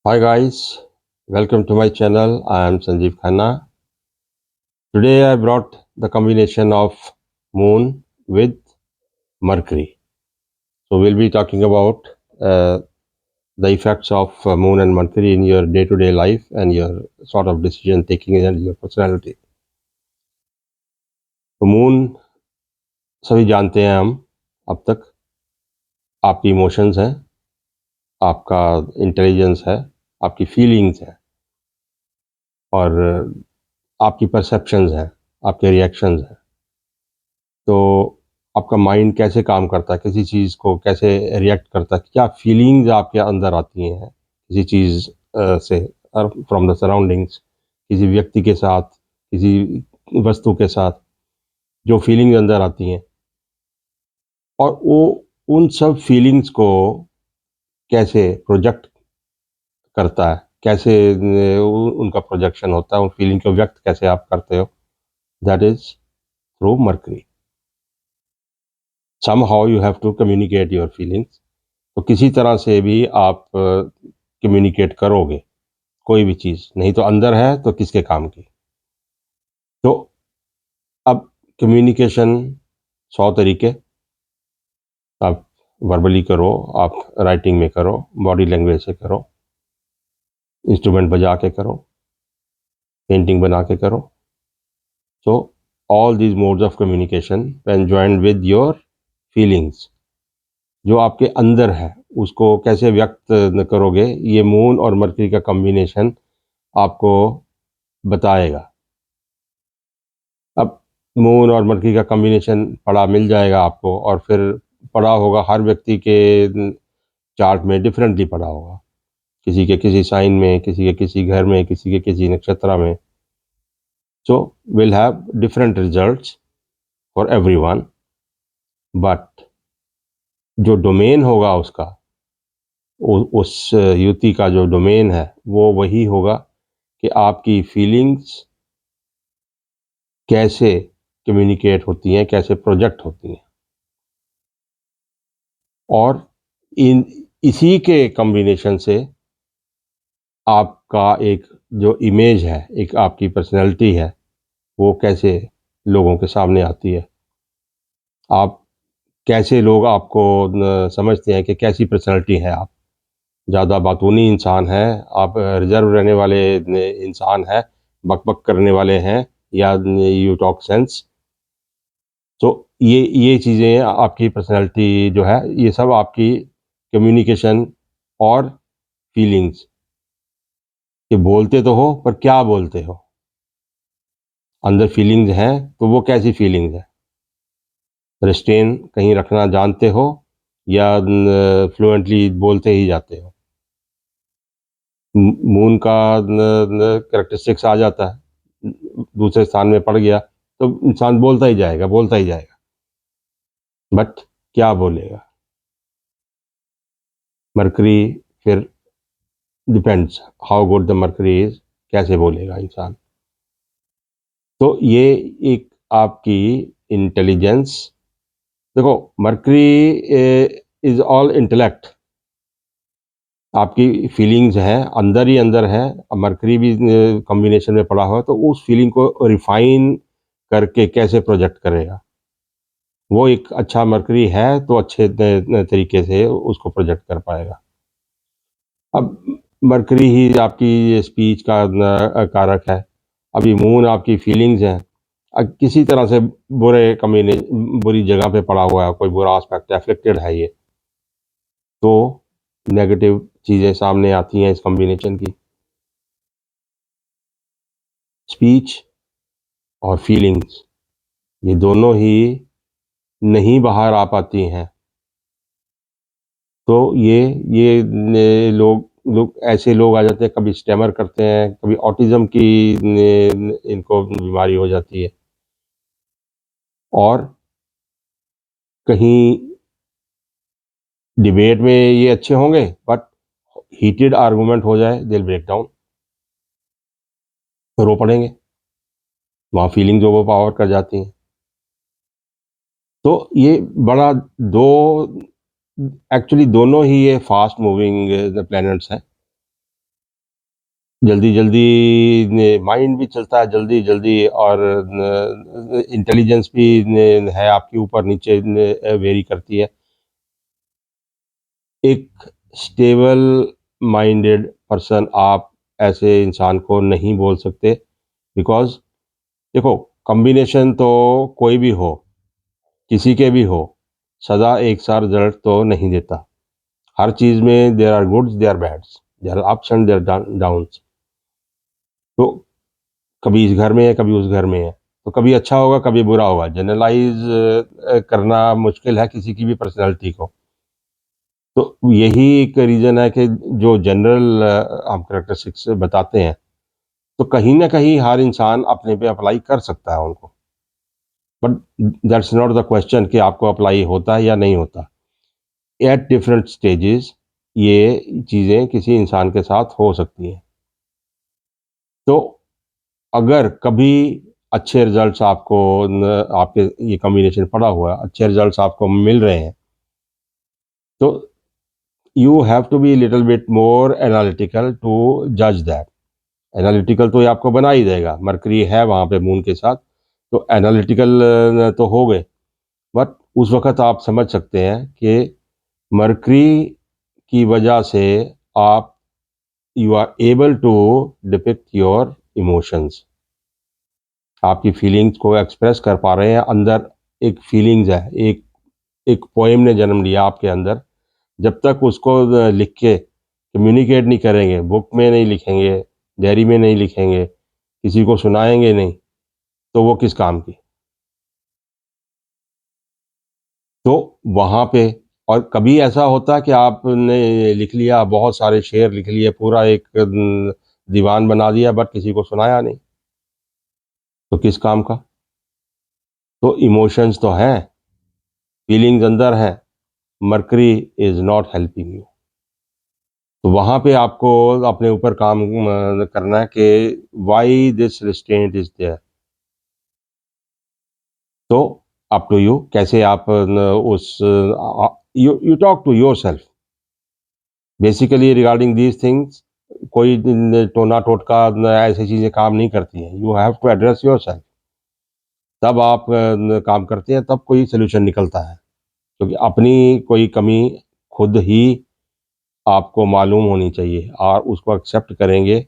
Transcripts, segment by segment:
Hi guys, welcome to my channel. I am Sanjeev Khanna. Today I brought the combination of Moon with Mercury. So we'll be talking about uh, the effects of Moon and Mercury in your day-to-day life and your sort of decision taking and your personality. तो moon सभी जानते हैं हम अब तक आपकी emotions हैं, आपका इंटेलिजेंस है, आपकी फीलिंग्स हैं और आपकी परसेप्शंस हैं, आपके रिएक्शंस हैं। तो आपका माइंड कैसे काम करता है, किसी चीज़ को कैसे रिएक्ट करता है, क्या फीलिंग्स आपके अंदर आती हैं किसी चीज़ से फ्रॉम द सराउंडिंग्स, किसी व्यक्ति के साथ, किसी वस्तु के साथ जो फीलिंग्स अंदर आती हैं और वो उन सब फीलिंग्स को कैसे प्रोजेक्ट करता है, कैसे उनका प्रोजेक्शन होता है, उन फीलिंग को व्यक्त कैसे आप करते हो, that is through mercury. somehow you have to communicate your feelings। तो किसी तरह से भी आप कम्युनिकेट करोगे कोई भी चीज़, नहीं तो अंदर है तो किसके काम की। तो अब कम्युनिकेशन 100 तरीके, आप वर्बली करो, आप राइटिंग में करो, बॉडी लैंग्वेज से करो, इंस्ट्रूमेंट बजा के करो, पेंटिंग बना के करो। So all these modes of communication when joined with your feelings, जो आपके अंदर है उसको कैसे व्यक्त करोगे, ये मून और मरकरी का कॉम्बिनेशन आपको बताएगा। अब मून और मरकरी का कॉम्बिनेशन पड़ा मिल जाएगा आपको और फिर पड़ा होगा हर व्यक्ति के चार्ट में डिफरेंटली पड़ा होगा, किसी के किसी साइन में, किसी के किसी घर में, किसी के किसी नक्षत्र में। So will have different results for everyone, but जो डोमेन होगा उसका, उस युति का जो डोमेन है वो वही होगा कि आपकी फीलिंग्स कैसे कम्युनिकेट होती हैं, कैसे प्रोजेक्ट होती हैं। और इन इसी के कॉम्बिनेशन से आपका एक जो इमेज है, एक आपकी पर्सनैलिटी है, वो कैसे लोगों के सामने आती है। आप कैसे लोग आपको समझते हैं कि कैसी पर्सनैलिटी है आप। ज़्यादा बातूनी इंसान हैं, आप रिजर्व रहने वाले इंसान हैं, बक-बक करने वाले हैं, या यू टॉक सेंस। तो ये चीज़ें आपकी पर्सनैलिटी जो है, ये सब आपकी कम्युनिकेशन और फीलिंग्स, कि बोलते तो हो पर क्या बोलते हो। अंदर फीलिंग्स हैं तो वो कैसी फीलिंग्स है, रिस्ट्रेन कहीं रखना जानते हो या फ्लुएंटली बोलते ही जाते हो। मून का कैरेक्टरिस्टिक्स आ जाता है, दूसरे स्थान में पड़ गया तो इंसान बोलता ही जाएगा, बोलता ही जाएगा, बट क्या बोलेगा। मरकरी फिर depends how good the mercury is, कैसे बोलेगा इंसान। तो ये एक आपकी इंटेलिजेंस, देखो मरकरी इज ऑल इंटेलेक्ट, आपकी फीलिंग्स हैं अंदर ही अंदर है। मरकरी भी कॉम्बिनेशन में पड़ा हुआ है, तो उस फीलिंग को रिफाइन करके कैसे प्रोजेक्ट करेगा, वो एक अच्छा मरकरी है तो अच्छे तरीके से उसको प्रोजेक्ट कर पाएगा। अब मरकरी ही आपकी स्पीच का कारक है, अभी मून आपकी फीलिंग्स हैं। किसी तरह से बुरी जगह पे पड़ा हुआ है, कोई बुरा एस्पेक्ट एफ्लिक्टेड है ये, तो नेगेटिव चीज़ें सामने आती हैं इस कॉम्बिनेशन की। स्पीच और फीलिंग्स, ये दोनों ही नहीं बाहर आ पाती हैं, तो लोग लोग ऐसे लोग आ जाते हैं, कभी स्टैमर करते हैं, कभी ऑटिज्म की इनको बीमारी हो जाती है, और कहीं डिबेट में ये अच्छे होंगे बट हीटेड आर्गूमेंट हो जाए, दे विल ब्रेक डाउन, रो पड़ेंगे, वहाँ फीलिंग्स ओवर पावर कर जाती हैं। तो ये बड़ा एक्चुअली दोनों ही ये फास्ट मूविंग प्लैनेट्स हैं, जल्दी-जल्दी माइंड भी चलता है जल्दी-जल्दी और इंटेलिजेंस भी है आपके ऊपर नीचे वेरी करती है। एक स्टेबल माइंडेड पर्सन आप ऐसे इंसान को नहीं बोल सकते बिकॉज़ देखो कॉम्बिनेशन तो कोई भी हो, किसी के भी हो, सदा एक सा रिज़ल्ट तो नहीं देता। हर चीज़ में there are goods, there are bads, there are ups and there downs. तो कभी इस घर में है, कभी उस घर में है। तो कभी अच्छा होगा, कभी बुरा होगा। जनरलाइज़ करना मुश्किल है किसी की भी पर्सनैलिटी को। तो यही एक रीज़न है कि जो जनरल हम कैरेक्टरिस्टिक्स बताते हैं, तो कहीं न कहीं हर इंसान अपने पे अप्लाई कर सकता है उनको। But that's not the question कि आपको अप्लाई होता है या नहीं होता। एट डिफरेंट स्टेजेस ये चीज़ें किसी इंसान के साथ हो सकती हैं। तो अगर कभी अच्छे रिज़ल्ट्स आपको न आपके ये कॉम्बिनेशन पड़ा हुआ है, अच्छे रिज़ल्ट्स आपको मिल रहे हैं, तो you have to be little bit more analytical to जज दैट। एनालिटिकल तो ये आपको बना ही देगा, मरकरी है वहाँ पे मून के साथ, तो एनालिटिकल तो हो गए। बट उस वक़्त आप समझ सकते हैं कि मरकरी की वजह से आप you are able to depict your emotions. आपकी फीलिंग्स को एक्सप्रेस कर पा रहे हैं। अंदर एक फीलिंग्स है, एक पोएम ने जन्म लिया आपके अंदर। जब तक उसको लिख के कम्युनिकेट नहीं करेंगे, बुक में नहीं लिखेंगे, डायरी में नहीं लिखेंगे, किसी को सुनाएँगे नहीं, तो वो किस काम की? तो वहाँ पे और कभी ऐसा होता है कि आपने लिख लिया, बहुत सारे शेर लिख लिए, पूरा एक दीवान बना दिया बट किसी को सुनाया नहीं, तो किस काम का? तो इमोशंस तो हैं, फीलिंग्स अंदर हैं, mercury is not helping you. तो वहाँ पे आपको अपने ऊपर काम करना है कि why this restraint is there. तो अप टू यू कैसे आप you talk to yourself basically regarding these things. कोई टोना टोटका ऐसी चीज़ें काम नहीं करती हैं। You have to address yourself. तब आप काम करते हैं, तब कोई सॉल्यूशन निकलता है। क्योंकि अपनी कोई कमी खुद ही आपको मालूम होनी चाहिए और उसको एक्सेप्ट करेंगे,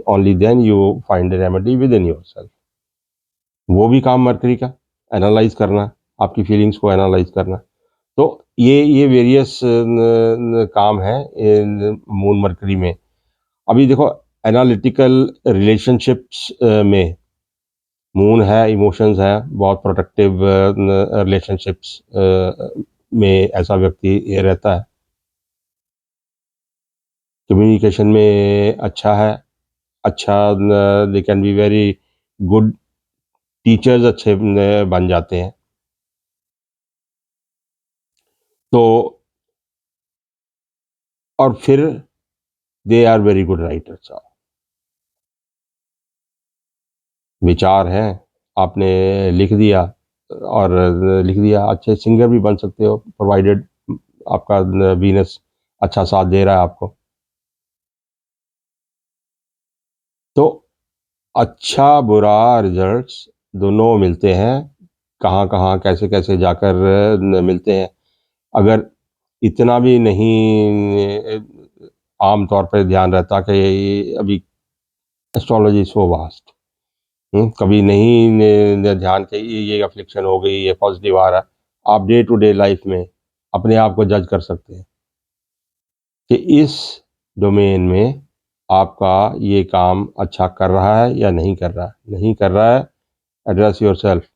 only then you find the remedy within yourself. वो भी काम मरकरी का एनालाइज़ करना, आपकी फीलिंग्स को एनालाइज़ करना। तो ये वेरियस काम हैं मून मरकरी में। अभी देखो एनालिटिकल रिलेशनशिप्स में मून है, इमोशंस हैं, बहुत प्रोटेक्टिव रिलेशनशिप्स में ऐसा व्यक्ति ये रहता है। कम्युनिकेशन में अच्छा है, अच्छा they can be very good teachers अच्छे बन जाते हैं। तो और फिर they are very good writers. विचार हैं, आपने लिख दिया और लिख दिया, अच्छे सिंगर भी बन सकते हो प्रोवाइडेड आपका वीनस अच्छा साथ दे रहा है आपको। तो अच्छा बुरा रिजल्ट्स दोनों मिलते हैं, कहाँ-कहाँ, कैसे-कैसे जाकर मिलते हैं। अगर इतना भी नहीं आम तौर पे ध्यान रहता कि अभी एस्ट्रोलॉजी इज़ सो वास्ट। कभी नहीं ध्यान के ये अफ्लिक्शन हो गई, ये पॉजिटिव आ रहा है। आप डे टू डे लाइफ में अपने आप को जज कर सकते हैं कि इस डोमेन में आपका ये काम अच्छा कर रहा है या नहीं कर रहा है। नहीं कर रहा है, address yourself.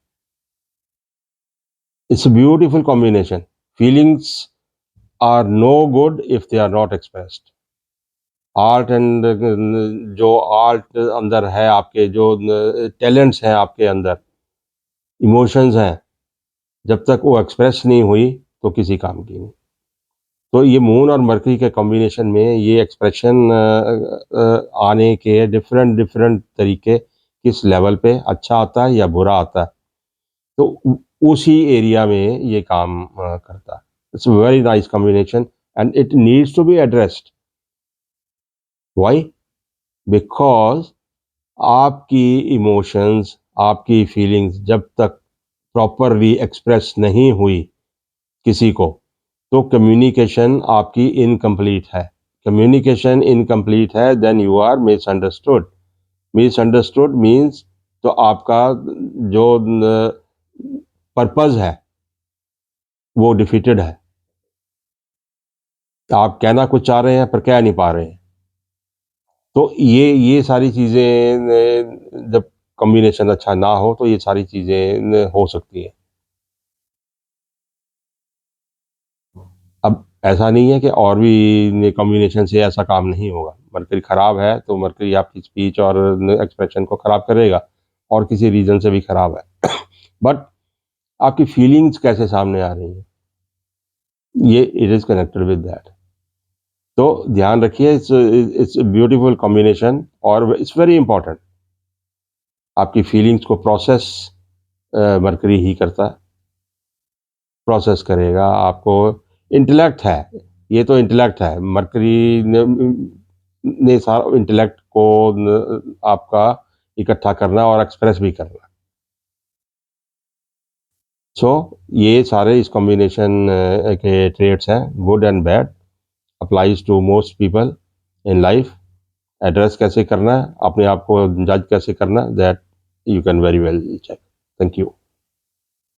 It's a beautiful combination. Feelings are no good if they are not expressed. Art and जो आर्ट अंदर है आपके, जो टैलेंट्स हैं आपके अंदर, इमोशंस हैं, जब तक वो एक्सप्रेस नहीं हुई तो किसी काम की नहीं। तो ये मून और मरकरी के कॉम्बिनेशन में ये एक्सप्रेशन आने के डिफरेंट डिफरेंट तरीके किस लेवल पे अच्छा आता है या बुरा आता है, तो उसी एरिया में ये काम करता है। It's very nice combination and it needs to be addressed. Why? Because आपकी इमोशंस, आपकी फीलिंग्स जब तक प्रॉपरली एक्सप्रेस नहीं हुई किसी को, तो कम्युनिकेशन आपकी इनकम्प्लीट है। कम्युनिकेशन इनकम्प्लीट है, then you are misunderstood. Misunderstood means तो आपका जो पर्पस है वो डिफीटेड है। आप कहना कुछ चाह रहे हैं पर कह नहीं पा रहे हैं। तो ये सारी चीज़ें जब कॉम्बिनेशन अच्छा ना हो तो ये सारी चीज़ें हो सकती हैं। अब ऐसा नहीं है कि और भी कॉम्बिनेशन से ऐसा काम नहीं होगा। मर्करी खराब है तो मर्करी आपकी स्पीच और एक्सप्रेशन को खराब करेगा, और किसी रीज़न से भी खराब है। बट आपकी फीलिंग्स कैसे सामने आ रही हैं, ये it is connected with that. तो ध्यान रखिए, इट्स ब्यूटीफुल कॉम्बिनेशन और इट्स वेरी इंपॉर्टेंट। आपकी फीलिंग्स को प्रोसेस मरकरी ही करता है, प्रोसेस करेगा आपको। इंटेलेक्ट है, ये तो इंटेलेक्ट है। मरकरी ने सारा इंटेलेक्ट को आपका इकट्ठा करना और एक्सप्रेस भी करना। सो ये सारे इस कॉम्बिनेशन के ट्रेड्स हैं, good and bad, applies to most people in life. Address कैसे करना है, अपने आप को जज कैसे करना, that you can very well check. Thank you.